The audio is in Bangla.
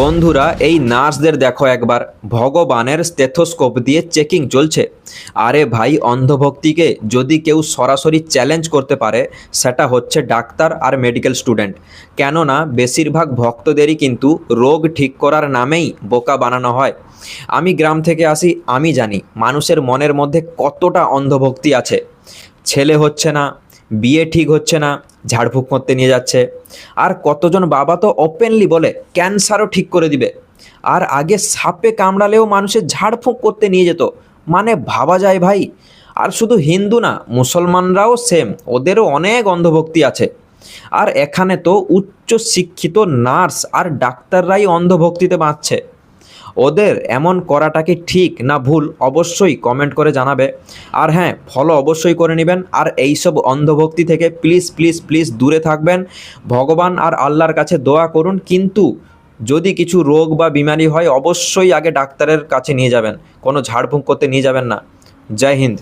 বন্ধুরা, এই নার্সদের দেখো একবার, ভগবানের স্টেথোস্কোপ দিয়ে চেকিং চলছে। আরে ভাই, অন্ধভক্তিকে যদি কেউ সরাসরি চ্যালেঞ্জ করতে পারে সেটা হচ্ছে ডাক্তার আর মেডিকেল স্টুডেন্ট। কেননা বেশিরভাগ ভক্তদেরই কিন্তু রোগ ঠিক করার নামেই বোকা বানানো হয়। আমি গ্রাম থেকে আসি, আমি জানি মানুষের মনের মধ্যে কতটা অন্ধভক্তি আছে। ছেলে হচ্ছে না, বিয়ে ঠিক হচ্ছে না, ঝাড়ফুঁক করতে নিয়ে যাচ্ছে। আর কতজন বাবা তো ওপেনলি বলে ক্যান্সারও ঠিক করে দিবে। আর আগে সাপে কামড়ালেও মানুষের ঝাড়ফুঁক করতে নিয়ে যেত। মানে ভাবা যায় ভাই। আর শুধু হিন্দু না, মুসলমানরাও সেম, ওদেরও অনেক অন্ধভক্তি আছে। আর এখানে তো উচ্চ শিক্ষিত নার্স আর ডাক্তাররাই অন্ধভক্তিতে বাঁচছে। ওদের এমন করাটা কি ঠিক না ভুল, অবশ্যই কমেন্ট করে জানাবে। আর হ্যাঁ, ফলো অবশ্যই করে নেবেন। আর এইসব অন্ধভক্তি থেকে প্লিজ প্লিজ প্লিজ দূরে থাকবেন। ভগবান আর আল্লাহর কাছে দোয়া করুন, কিন্তু যদি কিছু রোগ বা বিমারি হয় অবশ্যই আগে ডাক্তারের কাছে নিয়ে যাবেন, কোনো ঝাড়ফুঁক করতে নিয়ে যাবেন না। জয় হিন্দ।